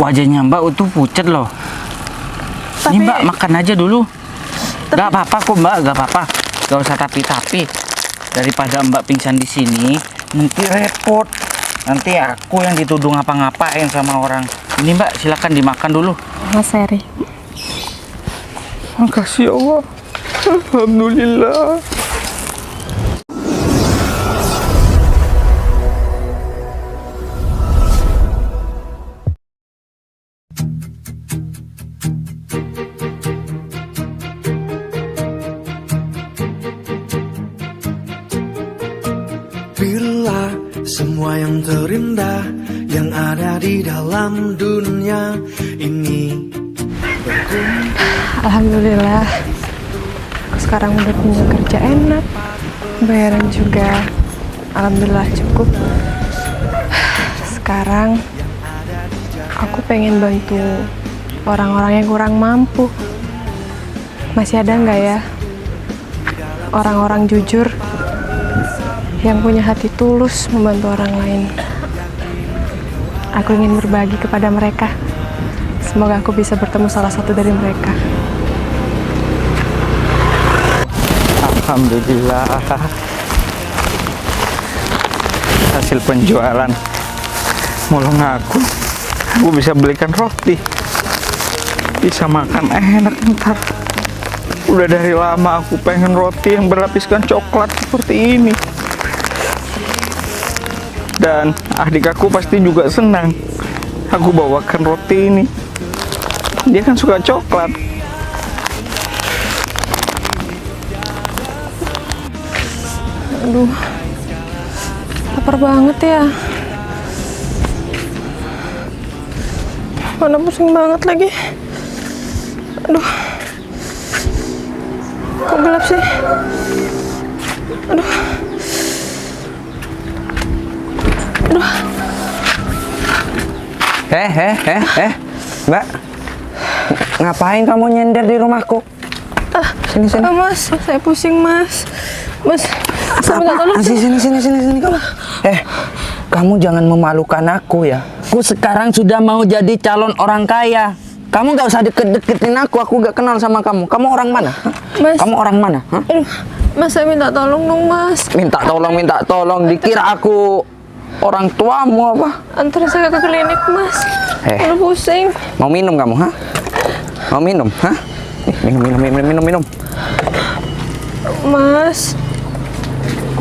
Wajahnya Mbak itu pucat loh. Tapi... Ini Mbak makan aja dulu. Gak apa-apa kok Mbak, gak apa-apa. Gak usah tapi-tapi. Daripada Mbak pingsan di sini, nanti repot. Nanti aku yang dituduh ngapa-ngapain sama orang. Ini Mbak, silakan dimakan dulu. Mas Heri. Makasih ya Allah. Alhamdulillah. Bila semua yang terindah yang ada di dalam dunia ini Alhamdulillah. Aku sekarang udah punya kerja enak. Bayaran juga alhamdulillah cukup. Sekarang aku pengen bantu orang-orang yang kurang mampu. Masih ada nggak ya orang-orang jujur yang punya hati tulus membantu orang lain? Aku ingin berbagi kepada mereka. Semoga aku bisa bertemu salah satu dari mereka. Alhamdulillah. Hasil penjualan mulung aku bisa belikan roti, bisa makan enak ntar. Udah dari lama aku pengen roti yang berlapiskan coklat seperti ini. Dan adik aku pasti juga senang aku bawakan roti ini. Dia kan suka coklat. Aduh, lapar banget ya. Mana pusing banget lagi. Aduh, kok gelap sih? Aduh. Aduh. Mbak, ngapain kamu nyender di rumahku? Sini. Mas, saya pusing mas. Mas, saya minta tolong. Sini kamu. Kamu jangan memalukan aku ya. Aku sekarang sudah mau jadi calon orang kaya. Kamu gak usah deket-deketin aku gak kenal sama kamu. Kamu orang mana? Mas. Kamu orang mana? Aduh, mas saya minta tolong dong mas. Minta tolong. Dikira aku orang tuamu apa? Antar saya ke klinik mas. Aduh pusing. Mau minum kamu, ha? Mau minum, ha? Minum. Mas,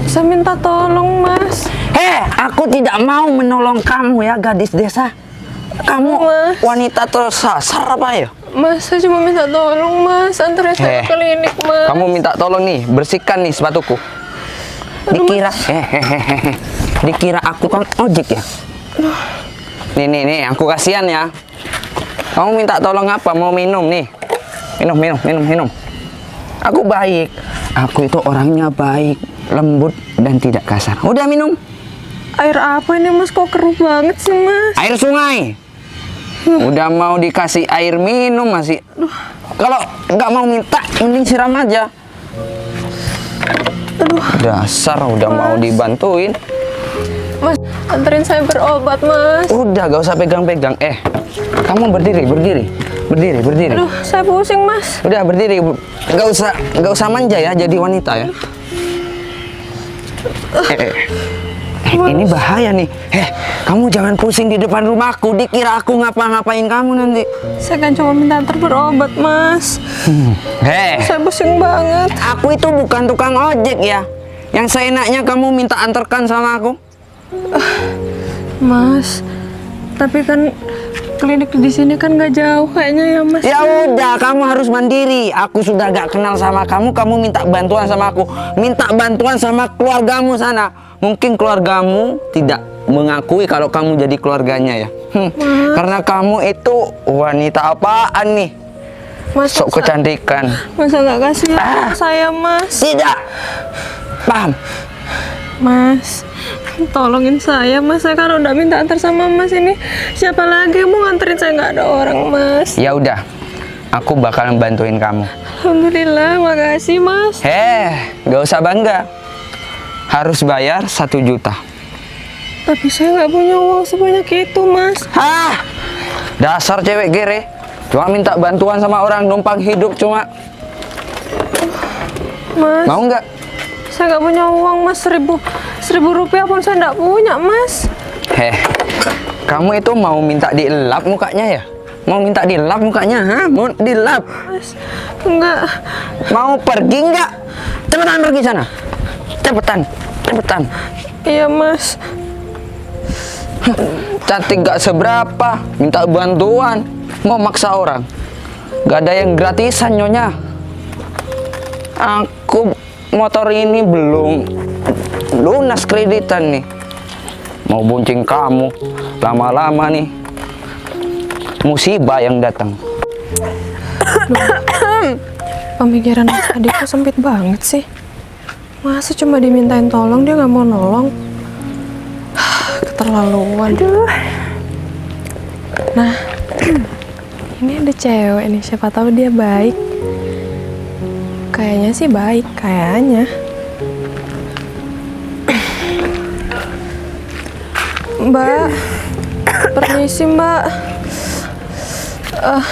saya minta tolong mas. Aku tidak mau menolong kamu ya, gadis desa. Kamu Mas. wanita tersasar apa ya? Mas, saya cuma minta tolong mas. Antar saya ke klinik mas. Kamu minta tolong nih, bersihkan nih sepatuku. Dikira dikira aku kan ojek ya? Nih, aku kasihan ya. Kamu minta tolong apa? Mau minum nih. Minum. Aku baik. Aku itu orangnya baik, lembut dan tidak kasar. Udah minum. Air apa ini mas? Kok keruh banget sih mas? Air sungai. Udah mau dikasih air minum masih. Kalau nggak mau minta, mending siram aja. Aduh. Dasar udah mas. mau dibantuin. Mas, anterin saya berobat mas. Udah gak usah pegang-pegang. Kamu berdiri. Aduh, saya pusing mas. Udah berdiri. Gak usah manja ya jadi wanita ya. Ini bahaya nih. Kamu jangan pusing di depan rumahku. Dikira aku ngapa-ngapain kamu nanti. Saya kan cuma minta antar berobat mas. Saya pusing banget. Aku itu bukan tukang ojek ya. Yang seenaknya kamu minta antarkan sama aku. Mas, tapi kan klinik di sini kan gak jauh kayaknya ya mas. Ya udah, kamu harus mandiri. Aku sudah gak kenal sama kamu. Kamu minta bantuan sama aku. Minta bantuan sama keluargamu sana. Mungkin keluargamu tidak mengakui kalau kamu jadi keluarganya ya. Karena kamu itu wanita apaan nih? Mas, Sok kecantikan. Masa gak kasih saya mas? Tidak. Paham? Mas, tolongin saya mas. Saya kalau udah minta antar sama mas ini, siapa lagi yang mau nganterin? Saya nggak ada orang mas. Ya udah, aku bakalan bantuin kamu. Alhamdulillah, makasih mas. Gak usah bangga. Harus bayar 1 juta. Tapi saya nggak punya uang sebanyak itu mas. Dasar cewek gere. Cuma minta bantuan sama orang numpang hidup cuma. Mas, Mau nggak? saya nggak punya uang mas, seribu rupiah pun saya nggak punya mas. Kamu itu mau minta dilap mukanya ya? Mau minta dilap mukanya, ha? Mau dilap? Mas, enggak. Mau pergi nggak? Cepetan pergi sana. Cepetan, cepetan. Iya mas. Cantik gak seberapa, minta bantuan, mau maksa orang. Gak ada yang gratisan nyonya. Aku motor ini belum lunas kreditan nih. Mau bonceng kamu, lama-lama nih musibah yang datang. Pemikiran mas adikku sempit banget sih. Masa cuma dimintain tolong dia nggak mau nolong? Keterlaluan. Nah, ini ada cewek nih, siapa tahu dia baik. Kayaknya sih baik, kayaknya. Mbak, permisi mbak. Loh.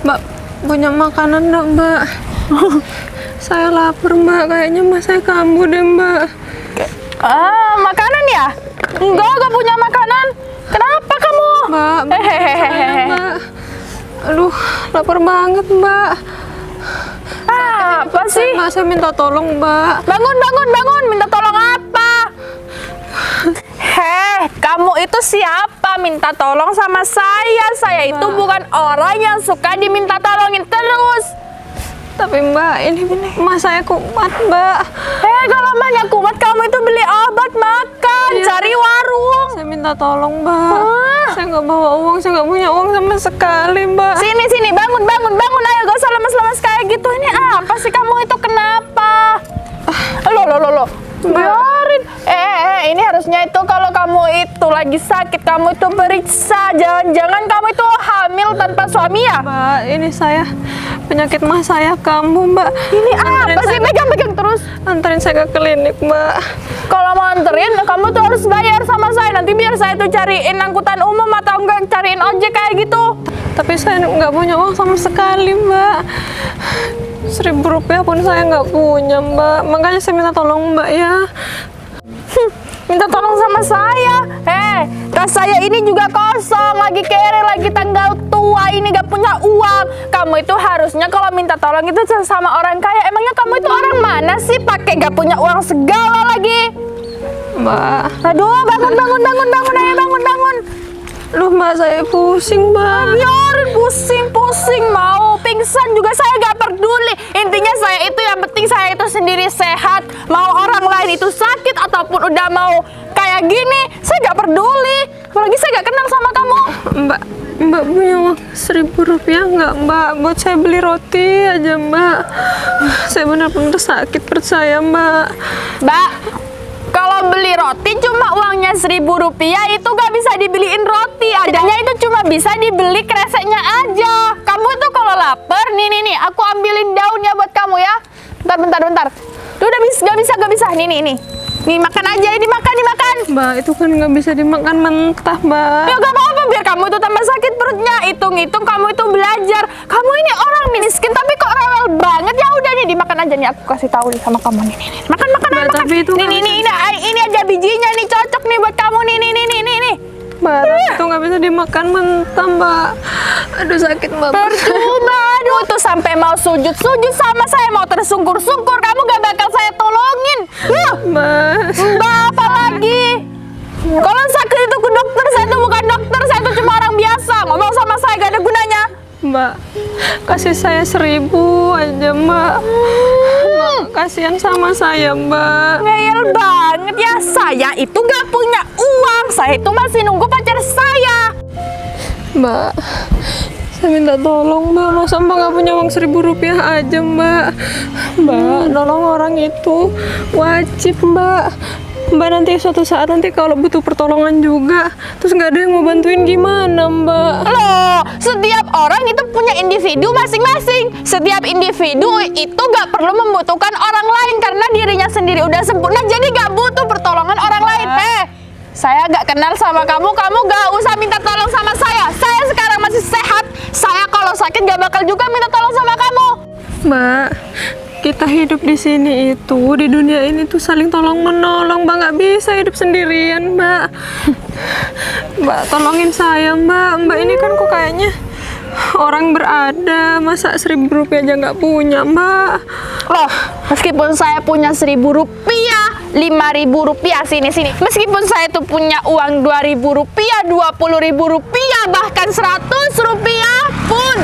Mbak punya makanan enggak mbak? Saya lapar mbak, kayaknya mas saya kambuh deh mbak. Makanan ya? Enggak punya makanan. Kenapa kamu? Mbak, saya mbak. Aduh, lapar banget mbak. Apa sih? Mbak, saya minta tolong mbak. Bangun. Minta tolong apa? Kamu itu siapa? Minta tolong sama saya. Saya itu bukan orang yang suka diminta tolongin terus. Tapi mbak, ini mas saya kumat mbak. Kalau mahnya kumat, kamu itu beli obat, makan, Iya. cari warung. Saya minta tolong mbak. Saya nggak bawa uang, saya nggak punya uang sama sekali mbak. Sini, bangun. Ayo, gak usah lemes-lemes kayak gitu. Ini apa sih kamu itu, kenapa? Loh. Biarin. Ini harusnya itu kalau kamu itu lagi sakit, kamu itu periksa. Jangan kamu itu hamil tanpa suami ya? Mbak, ini saya penyakit mah saya kambuh mbak. Ini apa sih, pegang terus? Anterin saya ke klinik mbak. Kalau mau anterin, kamu tuh harus bayar sama saya. Nanti biar saya tuh cariin angkutan umum atau enggak cariin ojek kayak gitu. Tapi saya nggak punya uang sama sekali mbak. 1.000 rupiah pun saya nggak punya mbak. Makanya saya minta tolong mbak ya. Minta tolong sama saya. Tas saya ini juga kosong, lagi kere, lagi tanggal tua, ini gak punya uang. Kamu itu harusnya kalau minta tolong itu sama orang kaya. Emangnya kamu itu orang mana sih pakai gak punya uang segala lagi? Mbak. Aduh, bangun. Ayo bangun. Loh mbak, saya pusing mbak. Biarin pusing mau pingsan juga saya gak peduli. Intinya saya itu yang penting saya itu sendiri sehat. Mau orang lain itu sakit ataupun udah mau kayak gini, saya gak peduli. Apalagi saya gak kenal sama kamu. Mbak punya uang 1.000 rupiah nggak mbak? Buat saya beli roti aja mbak. Saya benar-benar sakit, percaya mbak. Mbak, kalau beli roti cuma uangnya 1.000 rupiah itu gak bisa dibeliin roti. Adanya itu cuma bisa dibeli kreseknya aja. Kamu itu kalau lapar, nih, aku ambilin daun ya buat kamu ya. Bentar. Tuh udah gak bisa. Nih makan aja, ini makan. Mbak, itu kan nggak bisa dimakan mentah mbak. Ya gak apa-apa, biar kamu itu tambah sakit perutnya. Hitung kamu itu belajar. Kamu ini orang miskin tapi kok rewel banget. Ya udah nih dimakan aja nih, aku kasih tahu nih sama kamu nih. Makan. Mbak, tapi itu Ini aja bijinya nih, cocok nih buat kamu nih. Mbak, itu nggak bisa dimakan mentah mbak. Aduh sakit mbak. Percuma, aduh tuh sampai mau sujud sama saya, mau tersungkur-sungkur, kamu gak bakal saya tolongin. Mbak. Mbak, apa lagi? Kalau sakit itu ke dokter, saya itu bukan dokter, saya itu cuma orang biasa. Ngomong sama saya gak ada gunanya. Mbak, kasih saya 1.000 aja mbak. Mbak, kasihan sama saya mbak. Ngeyel banget ya, saya itu gak punya uang. Saya itu masih nunggu pacar saya. Mbak, saya minta tolong mbak. Masa mbak gak punya uang 1.000 rupiah aja mbak? Mbak, nolong orang itu wajib mbak. Mbak, nanti suatu saat nanti kalau butuh pertolongan juga, terus nggak ada yang mau bantuin gimana mbak? Loh, setiap orang itu punya individu masing-masing. Setiap individu itu gak perlu membutuhkan orang lain karena dirinya sendiri udah sempurna, jadi gak butuh pertolongan orang lain. Saya gak kenal sama kamu gak usah minta tolong sama saya. Saya sekarang masih sehat. Saya kalau sakit gak bakal juga minta tolong sama kamu. Mbak, kita hidup di sini itu, di dunia ini tuh saling tolong menolong, Mbak. Nggak bisa hidup sendirian, Mbak. Mbak, tolongin saya, Mbak. Mbak ini kan kok kayaknya orang berada, masa 1.000 rupiah aja nggak punya, Mbak. Loh, meskipun saya punya 1.000 rupiah, 5.000 rupiah, sini. Meskipun saya tuh punya uang 2.000 rupiah, 20.000 rupiah, bahkan 100 rupiah pun,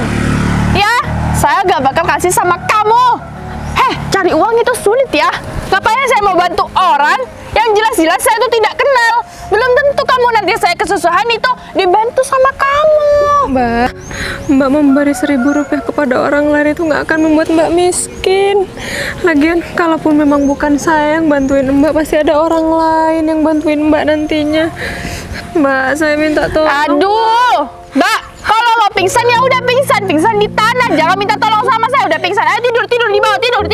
ya, saya gak bakal kasih sama kamu. Cari uang itu sulit ya. Ngapain saya mau bantu orang yang jelas-jelas saya tuh tidak kenal? Belum tentu kamu nanti saya kesusahan itu dibantu sama kamu. Mbak memberi 1.000 rupiah kepada orang lain itu nggak akan membuat Mbak miskin. Lagian, kalaupun memang bukan saya yang bantuin Mbak, pasti ada orang lain yang bantuin Mbak nantinya. Mbak, saya minta tolong. Aduh, Mbak, kalau mau pingsan ya udah pingsan di tanah. Jangan minta tolong sama saya. Udah pingsan, ayo tidur di bawah, tidur.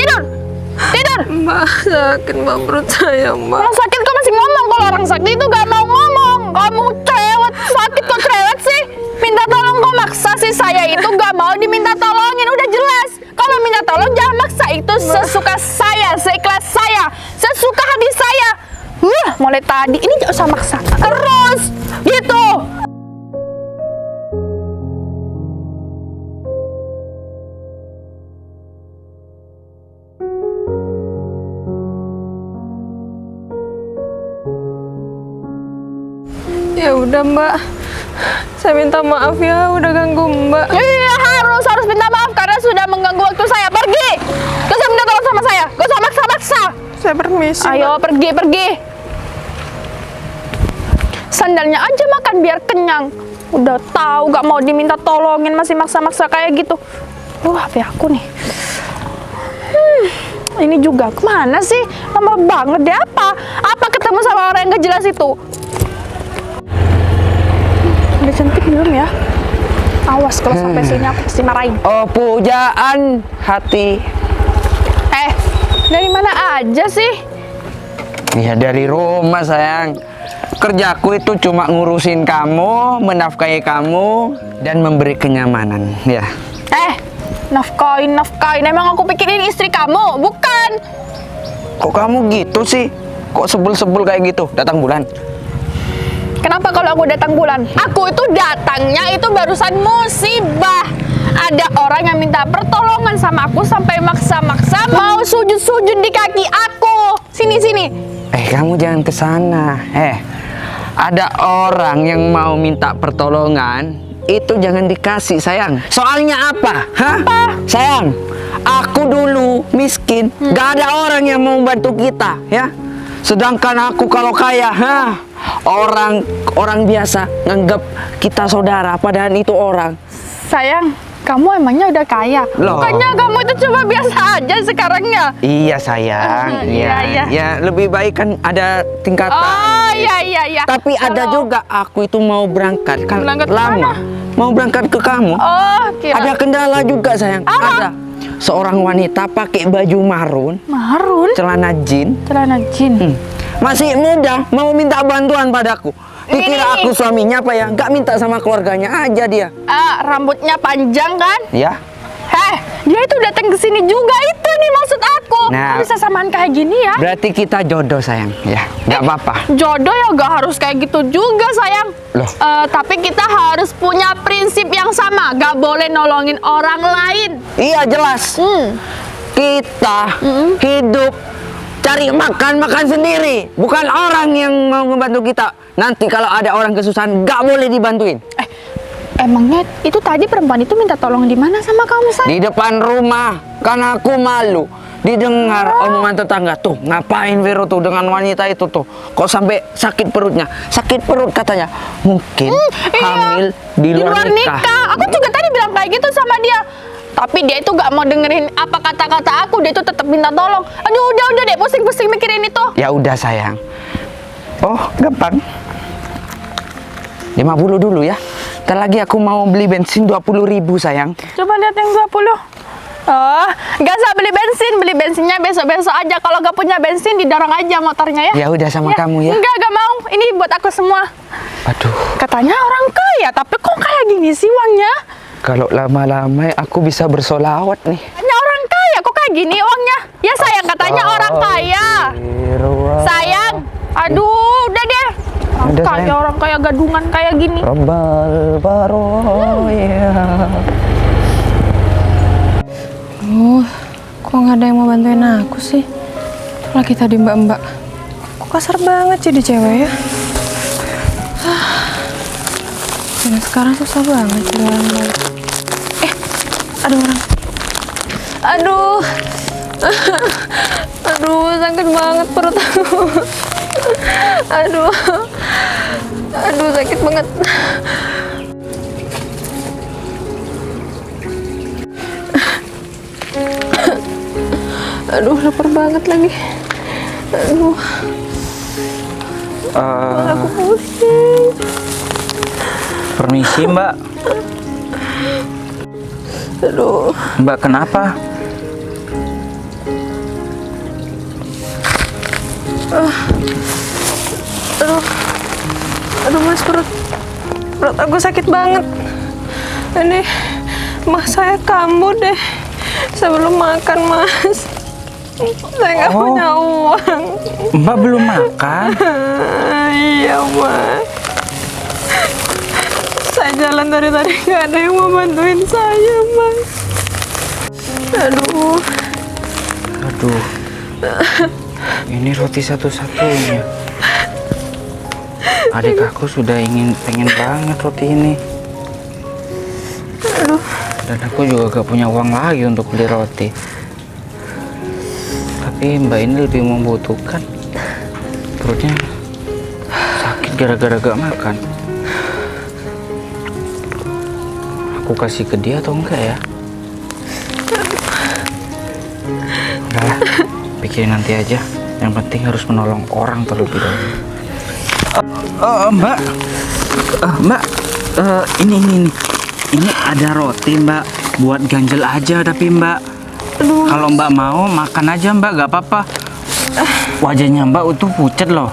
Mbak, sakit Mbak perut saya, Mbak. Orang sakit kok masih ngomong. Kalau orang sakit itu gak mau ngomong. Kamu cerewet, sakit kok cerewet sih. Minta tolong kok maksa sih. Saya itu gak mau diminta tolongin, udah jelas. Kalau minta tolong jangan maksa. Itu sesuka saya, seikhlas saya, sesuka hati saya. Mulai tadi ini gak usah maksa terus gitu. Ya udah, Mbak. Saya minta maaf ya udah ganggu Mbak. Iya, harus minta maaf karena sudah mengganggu waktu saya. Pergi. Gak usah minta tolong sama saya. Gak usah maksa-maksa. Saya permisi. Ayo, Mbak. pergi. Sandalnya aja makan biar kenyang. Udah tahu gak mau diminta tolongin masih maksa-maksa kayak gitu. HP aku nih. Ini juga kemana sih? Lama banget deh. Apa ketemu sama orang yang gak jelas itu? Udah cantik belum ya? Awas kalau sampai sini aku pasti marahin. Oh, pujaan hati. Dari mana aja sih? Ya dari rumah sayang. Kerjaku itu cuma ngurusin kamu, menafkahi kamu, dan memberi kenyamanan. Ya. Nafkain. Emang aku pikirin istri kamu, bukan? Kok kamu gitu sih? Kok sebel-sebel kayak gitu? Datang bulan. Kenapa kalau aku datang bulan? Aku itu datangnya itu barusan musibah. Ada orang yang minta pertolongan sama aku sampai maksa-maksa mau sujud-sujud di kaki aku. Sini. Kamu jangan ke sana. Ada orang yang mau minta pertolongan, itu jangan dikasih sayang. Soalnya apa? Apa? Sayang, aku dulu miskin, gak ada orang yang mau bantu kita, ya. Sedangkan aku kalau kaya, orang biasa nganggap kita saudara, padahal itu orang. Sayang, kamu emangnya udah kaya? Loh. Bukannya kamu itu cuma biasa aja sekarangnya? Iya sayang, Iya. Ya lebih baik kan ada tingkatan. Oh iya. Tapi ada juga aku itu mau berangkat kan Berangkat lama. kemana? Mau berangkat ke kamu. Oh, kira. Ada kendala juga sayang. Ada seorang wanita pakai baju marun, celana jin. Masih muda, mau minta bantuan padaku. Dikira aku suaminya apa ya? Gak minta sama keluarganya aja dia. Rambutnya panjang kan? Ya. Dia itu datang ke sini juga, itu nih maksud aku. Nah, Kok bisa samaan kayak gini ya? Berarti kita jodoh sayang, ya. Gak apa-apa. Jodoh ya gak harus kayak gitu juga sayang. Loh. Tapi kita harus punya prinsip yang sama. Gak boleh nolongin orang lain. Iya jelas. Kita hidup cari makan sendiri, bukan orang yang mau membantu kita. Nanti kalau ada orang kesusahan gak boleh dibantuin. Emangnya itu tadi perempuan itu minta tolong di mana sama kamu sayang? Di depan rumah, karena aku malu didengar omongan tetangga. Tuh ngapain Vero tuh dengan wanita itu tuh, kok sampai sakit perutnya. Sakit perut katanya, mungkin hamil di luar nikah. Aku juga tadi bilang kayak gitu sama dia. Tapi dia itu gak mau dengerin apa kata-kata aku. Dia itu tetap minta tolong. Aduh udah deh, pusing-pusing mikirin itu. Ya udah sayang. Oh gampang, 50 dulu ya. Ntar lagi aku mau beli bensin 20.000 sayang. Coba lihat yang 20. Gak usah beli bensinnya besok-besok aja. Kalau gak punya bensin didorong aja motornya ya. Ya udah sama kamu ya. Enggak mau. ini buat aku semua. Aduh, Katanya orang kaya, tapi kok kayak gini sih uangnya? kalau lama-lama aku bisa bersolawat nih. Katanya orang kaya, kok kayak gini uangnya? Ya sayang, katanya orang kaya. Sayang, aduh, udah deh. Orang Udah, kaya, sayang. orang kaya gadungan kayak gini. Rabbal baroya. Kok nggak ada yang mau bantuin aku sih? Lagi tadi mbak-mbak. Kok kasar banget jadi cewek ya? Dan sekarang susah banget jadi orang baik. Ada orang. Aduh. Aduh, sakit banget perut aku. Aduh. Aduh, sakit banget. Aduh, lapar banget lagi. Aduh, aku pusing. Permisi Mbak. Aduh, Mbak kenapa? aduh mas, perut aku sakit banget. Ini mas saya kambuh deh sebelum makan mas. Saya nggak Oh. punya uang. Mbak belum makan? Iya mas. Saya jalan dari tadi nggak ada yang mau bantuin saya mas. Aduh. Aduh. Ini roti satu-satunya. Adik aku sudah pengen banget roti ini. Dan aku juga gak punya uang lagi untuk beli roti. Tapi Mbak ini lebih membutuhkan. Perutnya sakit gara-gara gak makan. Aku kasih ke dia atau enggak ya? Udahlah, pikirin nanti aja. Yang penting harus menolong orang terlebih dahulu. Mbak, Mbak, ini ada roti Mbak, buat ganjel aja tapi Mbak. Kalau Mbak mau makan aja Mbak, gak apa-apa. Wajahnya Mbak itu pucat loh.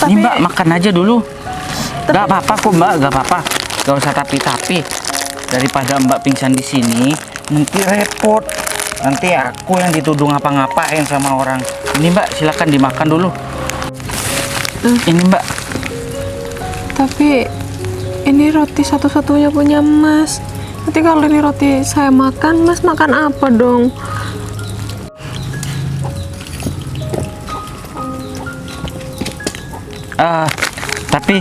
Ini Mbak makan aja dulu. Gak apa-apa kok Mbak, gak apa-apa. Gak usah tapi-tapi. Daripada Mbak pingsan di sini, nanti repot. Nanti aku yang dituduh ngapa-ngapain sama orang. Ini Mbak, silakan dimakan dulu. Ini Mbak. Tapi ini roti satu-satunya punya Mas. Nanti kalau ini roti saya makan, Mas makan apa dong? Tapi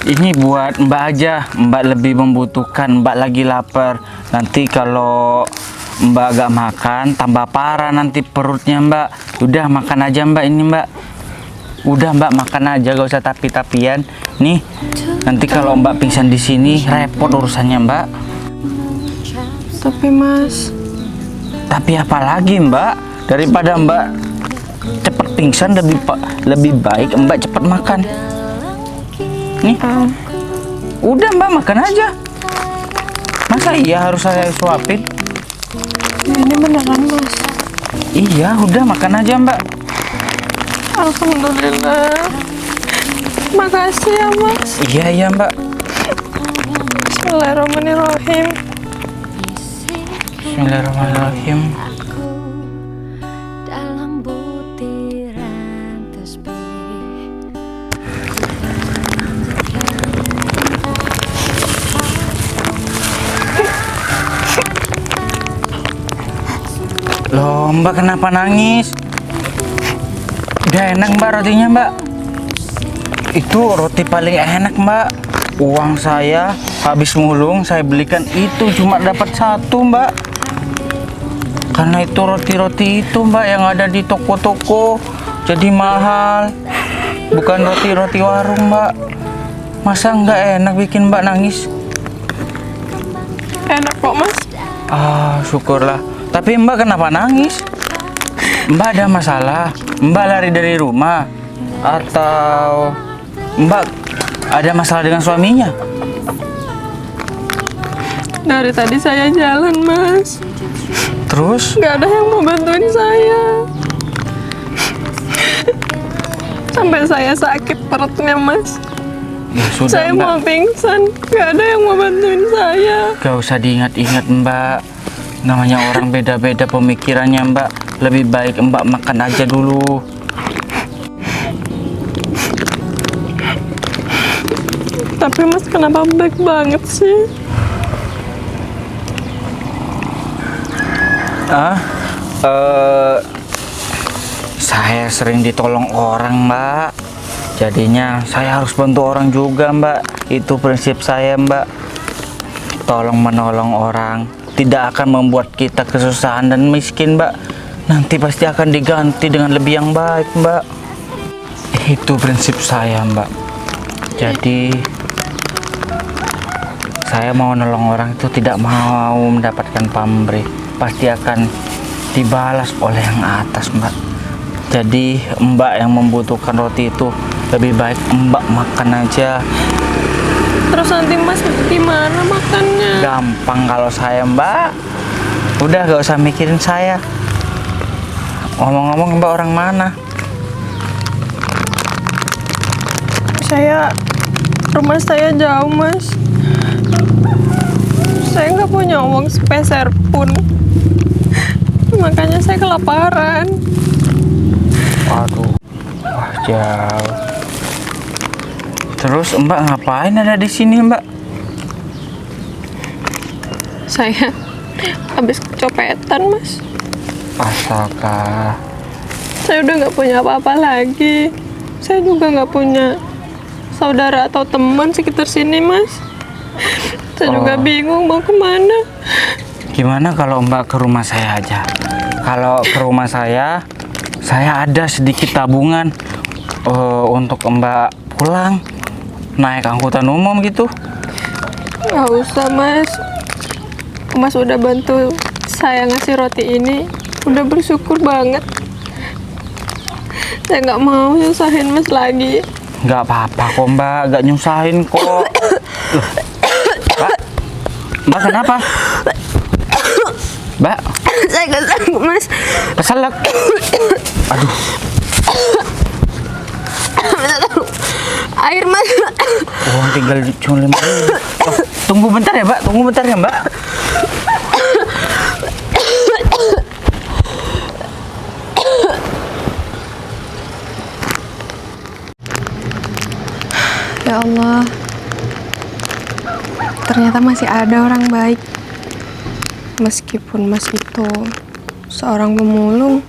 ini buat Mbak aja. Mbak lebih membutuhkan. Mbak lagi lapar. Nanti kalau Mbak gak makan, tambah parah nanti perutnya Mbak. Udah makan aja Mbak ini Mbak. Udah Mbak makan aja, gak usah tapi-tapian. Nih, nanti kalau Mbak pingsan di sini repot urusannya Mbak. Tapi Mas, Tapi apalagi Mbak, daripada Mbak cepet pingsan lebih baik Mbak cepet makan. Nih, udah Mbak makan aja. Masa iya harus saya suapin? ini beneran Mas. Iya, udah makan aja Mbak. Alhamdulillah. Makasih ya Mas. Iya Mbak. Bismillahirrahmanirrahim. Bismillahirrahmanirrahim. Dalam butiran tasbih. Loh Mbak kenapa nangis? Udah enak Mbak rotinya Mbak. Itu roti paling enak Mbak. Uang saya habis mulung, saya belikan itu cuma dapat satu Mbak. Karena itu roti-roti itu Mbak yang ada di toko-toko jadi mahal. Bukan roti-roti warung Mbak. Masa nggak enak bikin Mbak nangis? Enak kok Mas. Syukurlah. Tapi Mbak kenapa nangis? Mbak ada masalah? Mbak lari dari rumah? Atau Mbak ada masalah dengan suaminya? Dari tadi saya jalan Mas. Terus? Gak ada yang mau bantuin saya. Sampai saya sakit perutnya, Mas. Ya sudah Saya Mbak, mau pingsan, nggak ada yang mau bantuin saya. gak usah diingat-ingat Mbak. Namanya orang beda-beda pemikirannya Mbak. Lebih baik Mbak makan aja dulu. Tapi Mas kenapa baik banget sih? Saya sering ditolong orang Mbak. Jadinya saya harus bantu orang juga Mbak. Itu prinsip saya Mbak. Tolong menolong orang tidak akan membuat kita kesusahan dan miskin Mbak. Nanti pasti akan diganti dengan lebih yang baik Mbak. Itu prinsip saya Mbak. Jadi saya mau nolong orang itu tidak mau mendapatkan pamrih. Pasti akan dibalas oleh yang atas Mbak. Jadi Mbak yang membutuhkan roti itu lebih baik Mbak makan aja. Terus nanti Mas gimana makannya? Gampang kalau saya Mbak. Udah gak usah mikirin saya. Ngomong-ngomong Mbak orang mana? Rumah saya jauh, Mas. Saya nggak punya uang sepeser pun. Makanya saya kelaparan. Waduh, wah jauh. Terus Mbak ngapain ada di sini Mbak? Saya habis kecopetan, Mas. Astaga. Saya udah nggak punya apa-apa lagi. Saya juga nggak punya saudara atau teman sekitar sini, Mas. Saya juga bingung mau kemana. Gimana kalau Mbak ke rumah saya aja? Kalau ke rumah saya ada sedikit tabungan untuk Mbak pulang naik angkutan umum gitu. Nggak usah, Mas. Mas udah bantu saya ngasih roti ini. Udah bersyukur banget. Saya nggak mau nyusahin Mas lagi. Nggak apa-apa kok Mbak, nggak nyusahin kok. Loh, Mbak kenapa? Mbak? Saya nggak sanggup, Mas. Keselak. Aduh. Air, Mas. Oh, tinggal cuma 5 menit. Oh, tunggu bentar ya Mbak, tunggu bentar ya Mbak. Ya Allah, ternyata masih ada orang baik. Meskipun Mas itu seorang pemulung,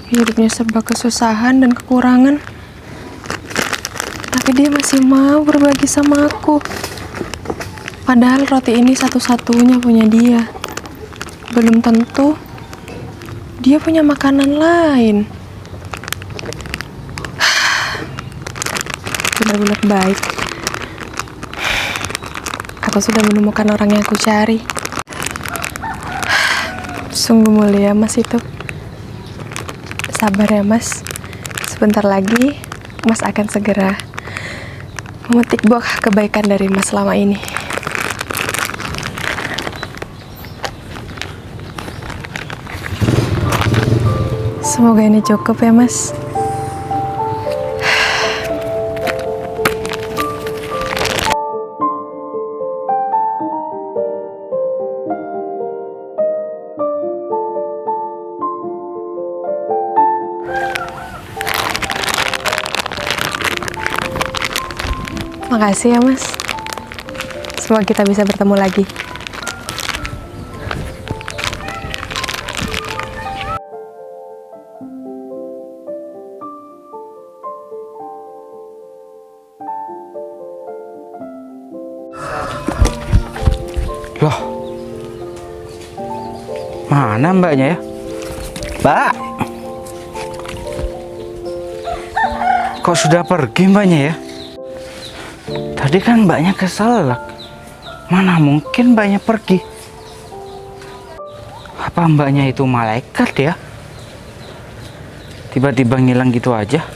hidupnya serba kesusahan dan kekurangan, tapi dia masih mau berbagi sama aku. Padahal roti ini satu-satunya punya dia. Belum tentu dia punya makanan lain. Benar-benar baik. Aku sudah menemukan orang yang aku cari. Sungguh mulia Mas itu. Sabar ya Mas. Sebentar lagi Mas akan segera memetik buah kebaikan dari Mas selama ini. Semoga ini cukup ya Mas. Makasih ya Mas. Semoga kita bisa bertemu lagi. Loh, mana Mbaknya ya? Mbak, kok sudah pergi Mbaknya ya? Tadi kan Mbaknya keselak. Mana mungkin Mbaknya pergi? Apa Mbaknya itu malaikat ya? Tiba-tiba ngilang gitu aja.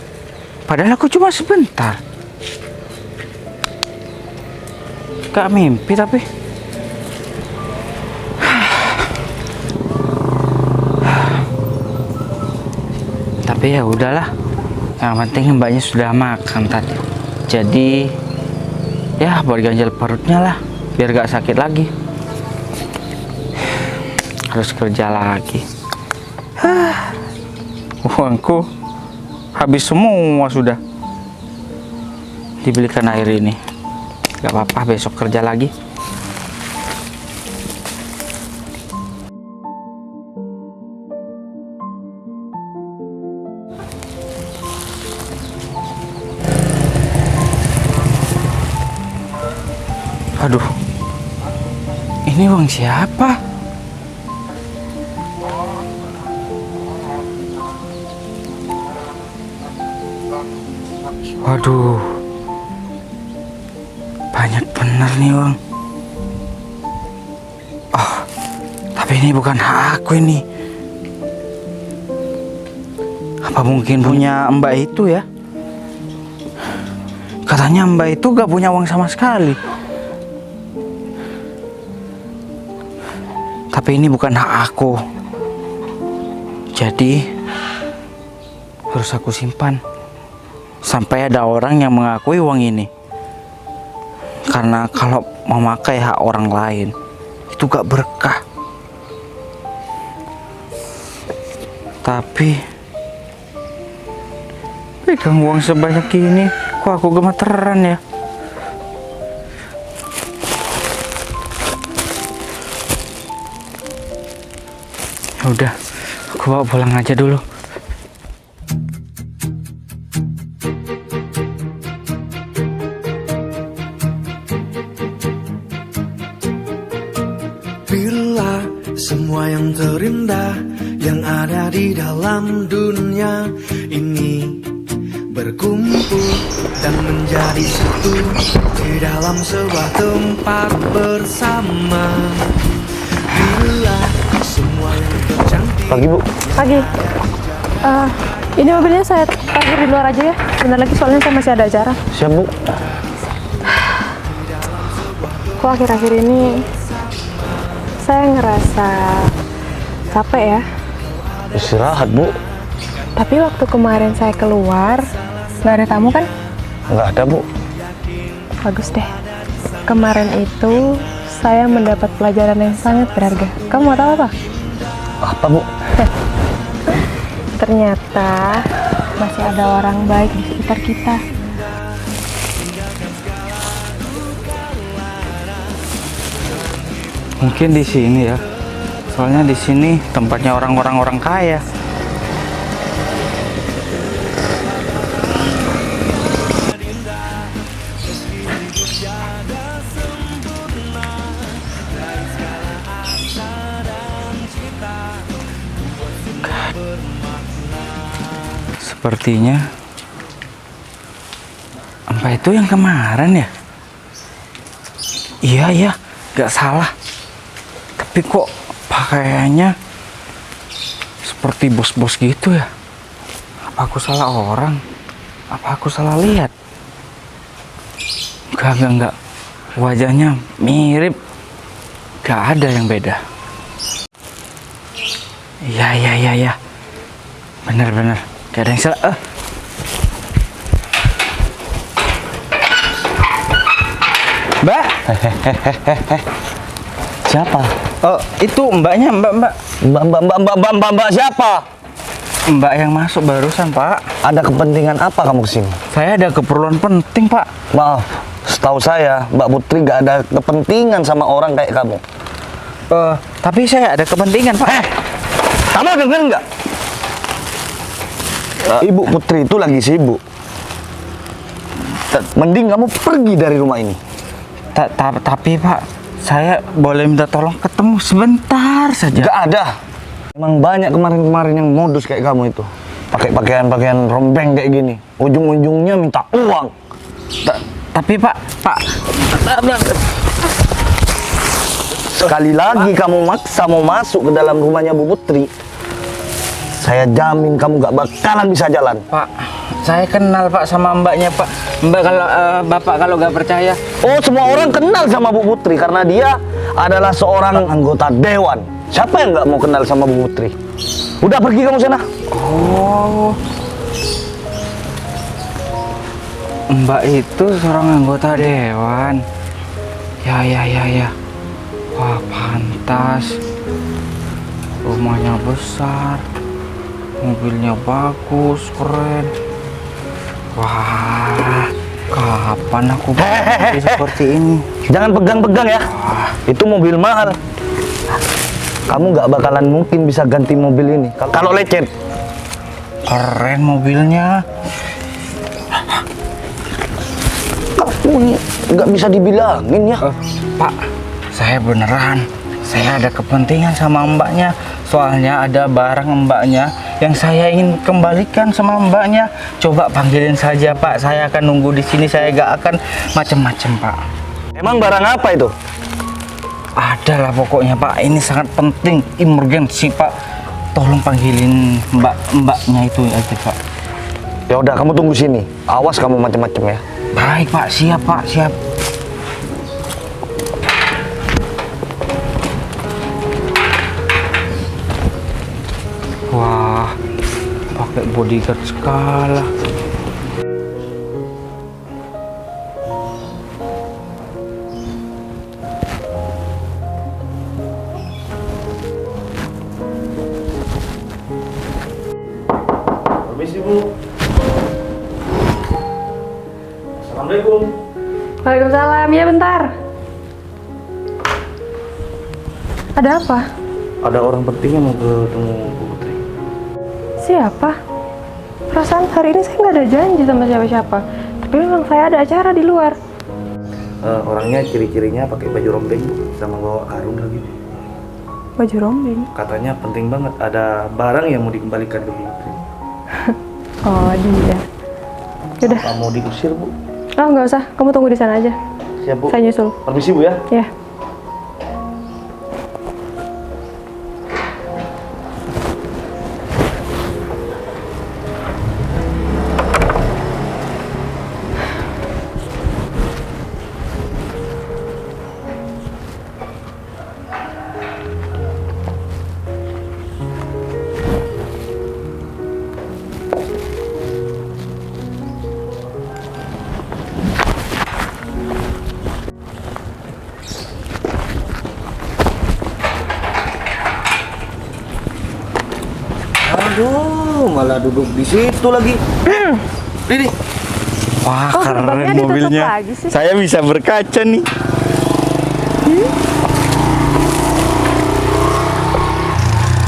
Padahal aku cuma sebentar. Gak mimpi tapi. Tapi ya udahlah. Yang penting mbaknya sudah makan tadi. Jadi ya buat ganjal perutnya lah, biar gak sakit lagi. Harus kerja lagi. Uangku habis semua sudah. Dibelikan air ini. Gak apa-apa, besok kerja lagi. Aduh, ini uang siapa? Waduh, banyak benar nih uang. Oh, tapi ini bukan hak aku ini. Apa mungkin punya mbak itu ya? Katanya mbak itu gak punya uang sama sekali. Tapi ini bukan hak aku. Jadi harus aku simpan sampai ada orang yang mengakui uang ini. Karena kalau memakai hak orang lain itu gak berkah. Tapi pegang uang sebanyak ini, kok aku gemeteran ya? Udah, aku bawa pulang aja dulu. Bila semua yang terindah yang ada di dalam dunia ini berkumpul dan menjadi satu di dalam sebuah tempat bersama. Bila semua yang tercantik. Pagi, Bu. Pagi. Ini mobilnya saya parkir di luar aja ya. Bentar lagi soalnya saya masih ada acara. Siap, Bu. Kok akhir-akhir ini saya ngerasa capek ya. Istirahat, Bu. Tapi waktu kemarin saya keluar, nggak ada tamu kan? Nggak ada, Bu. Bagus deh. Kemarin itu saya mendapat pelajaran yang sangat berharga. Kamu mau tahu apa? Apa, Bu? Ternyata masih ada orang baik di sekitar kita. Mungkin di sini ya. Soalnya di sini tempatnya orang kaya. Sepertinya apa itu yang kemarin ya? Iya, gak salah. Tapi kok pakaiannya seperti bos-bos gitu ya? Apa aku salah orang? Apa aku salah lihat? Enggak. Wajahnya mirip. Gak ada yang beda. Iya. Bener. Gak ada yang salah. Mbak. Siapa? Oh, itu mbaknya, mbak. Mbak siapa? Mbak yang masuk barusan, Pak. Ada kepentingan apa kamu kesini? Saya ada keperluan penting, Pak. Maaf, setahu saya Mbak Putri gak ada kepentingan sama orang kayak kamu. Tapi saya ada kepentingan, Pak. Kamu denger nggak? Ibu Putri itu lagi sibuk. Mending kamu pergi dari rumah ini. Tapi Pak, saya boleh minta tolong ketemu sebentar saja. Gak ada. Emang banyak kemarin-kemarin yang modus kayak kamu itu. Pakai pakaian rombeng kayak gini. Ujung-ujungnya minta uang. Tapi Pak. Sekali lagi kamu maksa mau masuk ke dalam rumahnya Bu Putri, saya jamin kamu gak bakalan bisa jalan. Pak, saya kenal Pak sama mbaknya, Pak. Mbak Bapak kalau gak percaya. Oh, semua orang kenal sama Bu Putri karena dia adalah seorang anggota dewan. Siapa yang gak mau kenal sama Bu Putri? Udah pergi kamu sana. Oh. Mbak itu seorang anggota dewan. Ya. Wah, pantas. Rumahnya besar, mobilnya bagus, keren. Wah, kapan aku bisa seperti ini? Jangan pegang-pegang ya. Itu mobil mahal. Kamu nggak bakalan mungkin bisa ganti mobil ini kalau lecet. Keren mobilnya. Kamu nggak bisa dibilangin ya. Pak, saya beneran. Saya ada kepentingan sama mbaknya. Soalnya ada barang mbaknya yang saya ingin kembalikan sama mbaknya. Coba panggilin saja Pak. Saya akan nunggu di sini. Saya gak akan macem-macem Pak. Emang barang apa itu? Ada lah pokoknya Pak. Ini sangat penting, emergency Pak. Tolong panggilin mbaknya itu aja Pak. Ya udah, kamu tunggu sini. Awas kamu macem-macem ya. Baik Pak, siap Pak, siap. Wah, pakai bodyguard segala. Permisi Bu. Assalamualaikum. Waalaikumsalam, ya bentar. Ada apa? Ada orang penting yang mau ketemu Bu Putri. Siapa? Perasaan hari ini saya nggak ada janji sama siapa-siapa. Tapi memang saya ada acara di luar. Orangnya ciri-cirinya pakai baju rombeng Bu, sama bawa karung lagi. Baju rombeng. Katanya penting banget, ada barang yang mau dikembalikan ke Bu Putri. Oh, dia. Yaudah. Apa mau diusir Bu? Oh, nggak usah. Kamu tunggu di sana aja. Siap Bu. Saya nyusul. Permisi Bu ya. Ya. Aduh, malah duduk di situ lagi. Ini. Wah, Kok keren gerbangnya ditutup mobilnya. lagi sih? Saya bisa berkaca nih.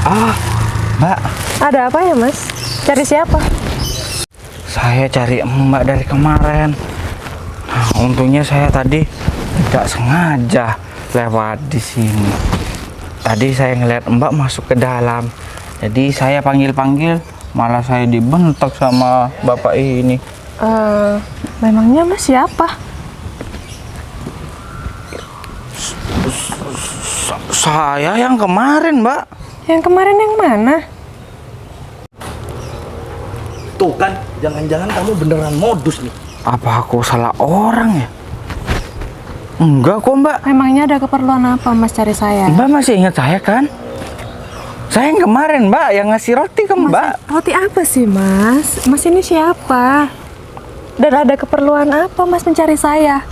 Ah, Mbak, Ada apa ya, Mas? Cari siapa? saya cari Mbak dari kemarin. Nah, untungnya saya tadi tidak sengaja lewat di sini. Tadi saya ngeliat Mbak masuk ke dalam. Jadi saya panggil-panggil, malah saya dibentak sama bapak ini. Memangnya Mas siapa? Saya yang kemarin, Mbak. Yang kemarin yang mana? Tuh kan, jangan-jangan kamu beneran modus nih. Apa aku salah orang ya? Enggak kok, Mbak. Memangnya ada keperluan apa Mas cari saya? Mbak masih ingat saya kan? Saya yang kemarin, Mbak, yang ngasih roti ke Mbak. Roti apa sih, Mas? Mas ini siapa? Dan ada keperluan apa Mas mencari saya?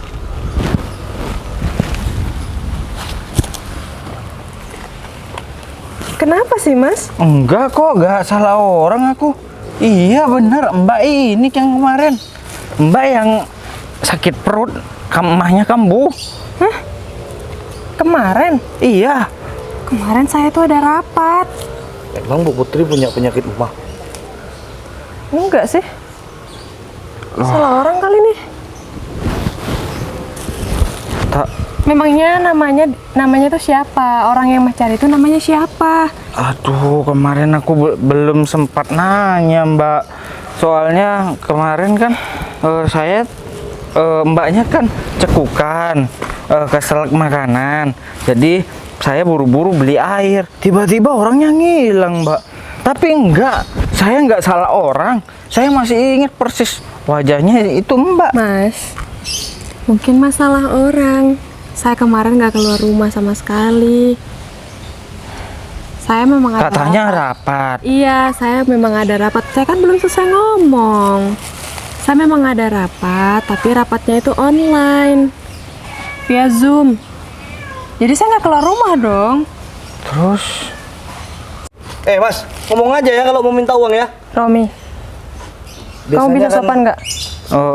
Kenapa sih, Mas? Enggak kok, enggak salah orang aku. Iya bener, Mbak ini yang kemarin. Mbak yang sakit perut, emahnya kambuh. Hah? Kemarin? Iya. Kemarin saya tuh ada rapat. Emang Bu Putri punya penyakit emah? Enggak sih. Salah orang kali nih. Tak. Memangnya namanya tuh siapa? Orang yang Mas cari itu namanya siapa? Aduh, kemarin aku belum sempat nanya, Mbak. Soalnya kemarin kan saya Mbaknya kan cekukan, keselak makanan. Jadi saya buru-buru beli air. Tiba-tiba orangnya ngilang, Mbak. Tapi enggak, saya enggak salah orang. Saya masih ingat persis wajahnya itu Mbak. Mas, mungkin masalah orang. Saya kemarin nggak keluar rumah sama sekali. Saya memang ada Katanya rapat. Iya, saya memang ada rapat. Saya kan belum selesai ngomong. Saya memang ada rapat, tapi rapatnya itu online. Via Zoom. Jadi saya nggak keluar rumah dong. Terus Mas, ngomong aja ya kalau mau minta uang ya. Romi, kamu bisa sopan nggak?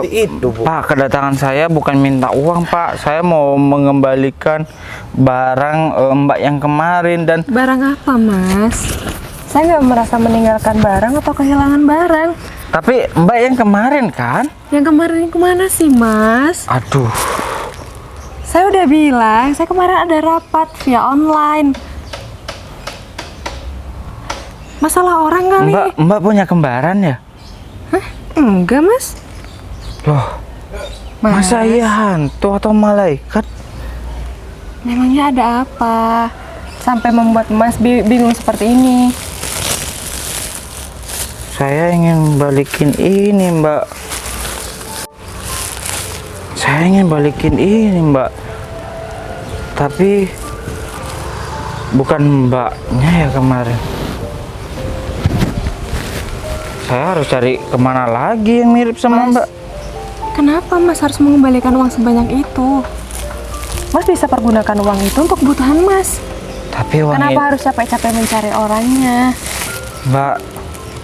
Itu, Bu. Pak, kedatangan saya bukan minta uang, Pak. Saya mau mengembalikan barang Mbak yang kemarin dan Barang apa, Mas? Saya nggak merasa meninggalkan barang atau kehilangan barang. tapi Mbak yang kemarin kan? Yang kemarin kemana sih, Mas? Aduh. Saya udah bilang, saya kemarin ada rapat via online. Masalah orang kali. Mbak punya kembaran ya? Hah? Enggak, Mas. Loh, Mas, masa iya hantu atau malaikat? memangnya ada apa? Sampai membuat Mas bingung seperti ini. Saya ingin balikin ini, Mbak. Saya ingin balikin ini, Mbak. Tapi bukan Mbaknya ya kemarin. Saya harus cari kemana lagi yang mirip sama Mas, Mbak. Kenapa Mas harus mengembalikan uang sebanyak itu? Mas bisa pergunakan uang itu untuk kebutuhan Mas. Tapi uang Kenapa ini, harus capek-capek mencari orangnya? Mbak,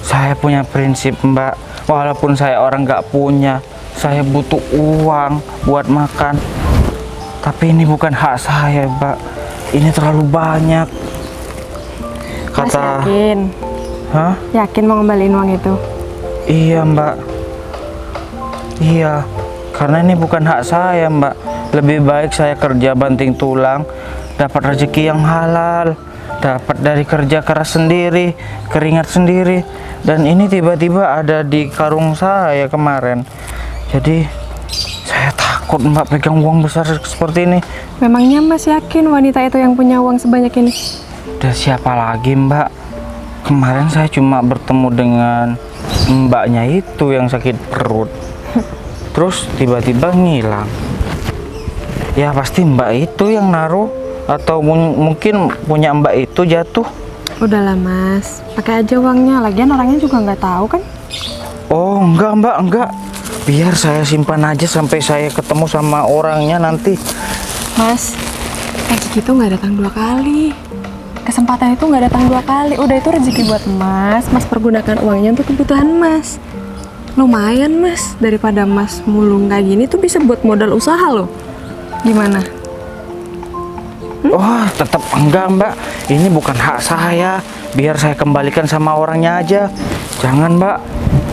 saya punya prinsip, Mbak. Walaupun saya orang nggak punya, saya butuh uang buat makan. Tapi ini bukan hak saya, Mbak. Ini terlalu banyak. Mas yakin? Hah? Yakin mau ngembaliin uang itu? Iya, Mbak. Iya, karena ini bukan hak saya, Mbak. Lebih baik saya kerja banting tulang, dapat rezeki yang halal, dapat dari kerja keras sendiri, keringat sendiri. Dan ini tiba-tiba ada di karung saya kemarin. Jadi saya takut, Mbak, pegang uang besar seperti ini. Memangnya Mas yakin wanita itu yang punya uang sebanyak ini? Dan siapa lagi, Mbak? Kemarin saya cuma bertemu dengan mbaknya itu yang sakit perut. Terus tiba-tiba ngilang. Ya pasti mbak itu yang naruh, atau mungkin punya mbak itu jatuh. Udahlah Mas, pakai aja uangnya. Lagian orangnya juga nggak tahu kan? Oh enggak, Mbak, enggak. Biar saya simpan aja sampai saya ketemu sama orangnya nanti. Mas, rezeki itu nggak datang 2 kali. Kesempatan itu nggak datang 2 kali. Udah itu rezeki buat Mas. Mas pergunakan uangnya untuk kebutuhan Mas. Lumayan Mas, daripada Mas mulung kayak gini tuh bisa buat modal usaha loh. Gimana? Oh tetap enggak, Mbak. Ini bukan hak saya. Biar saya kembalikan sama orangnya aja. Jangan, Mbak.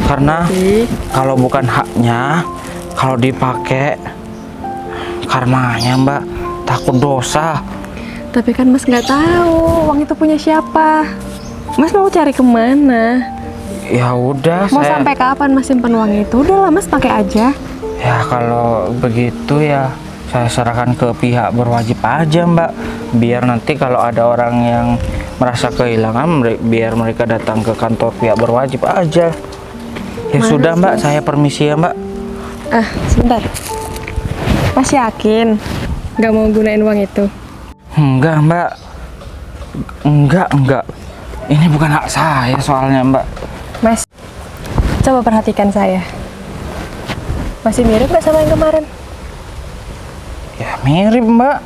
Karena kalau bukan haknya, kalau dipakai karmanya, Mbak, takut dosa. Tapi kan Mas nggak tahu uang itu punya siapa. Mas mau cari kemana? Ya udah, Mau saya sampai kapan Mas simpen uang itu? Udahlah Mas pakai aja. ya kalau begitu ya saya serahkan ke pihak berwajib aja, Mbak. Biar nanti kalau ada orang yang merasa kehilangan, biar mereka datang ke kantor pihak berwajib aja. Ya Mas, sudah, Mbak, saya permisi ya, Mbak. Sebentar. Mas yakin nggak mau gunain uang itu? Enggak, Mbak. Enggak. Ini bukan hak saya soalnya, Mbak. Mas, coba perhatikan saya. Masih mirip nggak sama yang kemarin? Ya mirip, Mbak.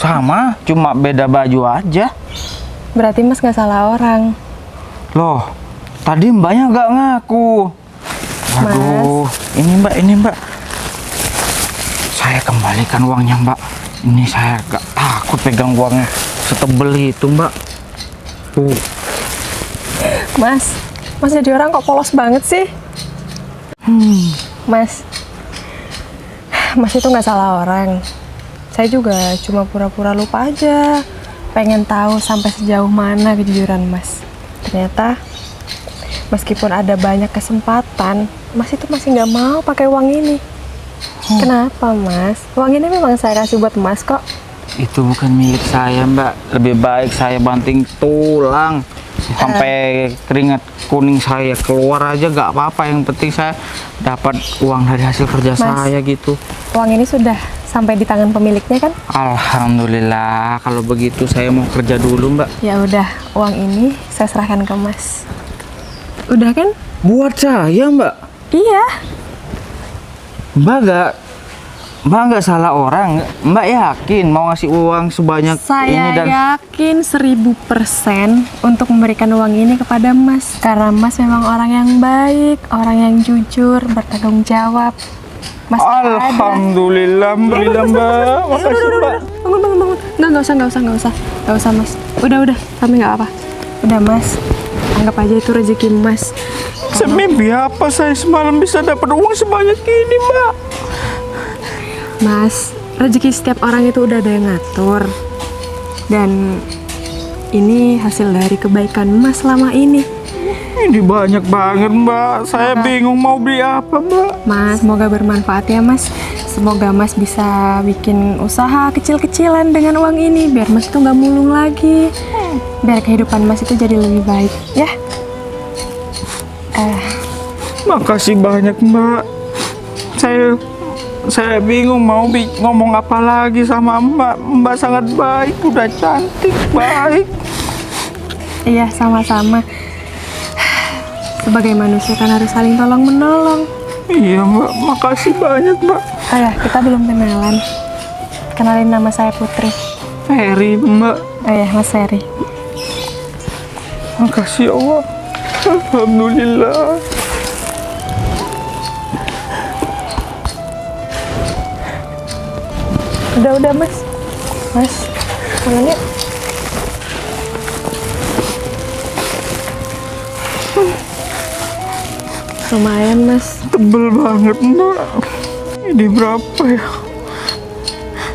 Sama, cuma beda baju aja. Berarti Mas nggak salah orang. Loh, tadi Mbaknya nggak ngaku. Waduh, ini Mbak. Saya kembalikan uangnya, Mbak. Ini saya gak takut pegang uangnya setebel itu, Mbak. Tuh. Mas jadi orang kok polos banget sih? Mas itu nggak salah orang. Saya juga cuma pura-pura lupa aja. Pengen tahu sampai sejauh mana kejujuran Mas. Ternyata meskipun ada banyak kesempatan, Mas itu masih nggak mau pakai uang ini. Kenapa Mas? Uang ini memang saya kasih buat Mas kok. Itu bukan milik saya, Mbak. Lebih baik saya banting tulang sampai keringat kuning saya keluar aja gak apa-apa. Yang penting saya dapat uang dari hasil kerja saya gitu. Uang ini sudah sampai di tangan pemiliknya kan? Alhamdulillah. Kalau begitu saya mau kerja dulu, Mbak. Ya udah, uang ini saya serahkan ke Mas. Udah kan? Buat saya, Mbak. Iya. Mbak nggak salah orang. Mbak yakin mau ngasih uang sebanyak ini Saya dan yakin 1000% untuk memberikan uang ini kepada Mas. Karena Mas memang orang yang baik, orang yang jujur, bertanggung jawab. Mas Alhamdulillah, Mbak. Makasih, Mbak. Bangun. Nggak usah Mas. Udah, kami nggak apa. Udah Mas, anggap aja itu rezeki Mas. Semimpi apa saya semalam bisa dapat uang sebanyak ini, Mbak? Mas, rezeki setiap orang itu udah ada yang ngatur. Dan ini hasil dari kebaikan Mas selama ini. Ini banyak banget, Mbak. Saya bingung mau beli apa, Mbak. Mas, semoga bermanfaat ya Mas. Semoga Mas bisa bikin usaha kecil-kecilan dengan uang ini. Biar Mas itu nggak mulung lagi. Biar kehidupan Mas itu jadi lebih baik, ya. Makasih banyak, Mbak. Saya bingung mau ngomong apa lagi sama Mbak. Mbak sangat baik, udah cantik, baik. Iya, sama-sama. Sebagai manusia kan harus saling tolong-menolong. Iya, Mbak. Makasih banyak, Mbak. Ya, kita belum kenalan. Kenalin, nama saya Putri. Ferry, Mbak. Ya, Mas Ferry. Makasih ya Allah. Alhamdulillah. Udah Mas. Mas, makan yuk. Lumayan Mas. Tebel banget, Mbak. Ini berapa ya?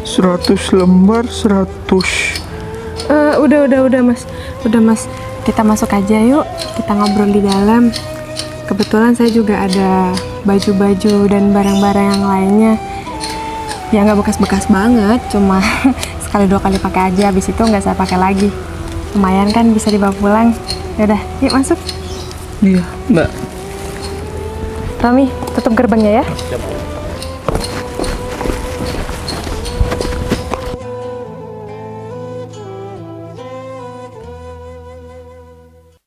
100 lembar, 100. Udah Mas. Udah Mas. Kita masuk aja yuk. Kita ngobrol di dalam. Kebetulan saya juga ada baju-baju dan barang-barang yang lainnya. Ya nggak bekas-bekas banget, cuma sekali 2 kali pakai aja. Habis itu nggak saya pakai lagi. Lumayan kan, bisa dibawa pulang. Yaudah, yuk masuk. Iya, Mbak. Rami, tutup gerbangnya ya.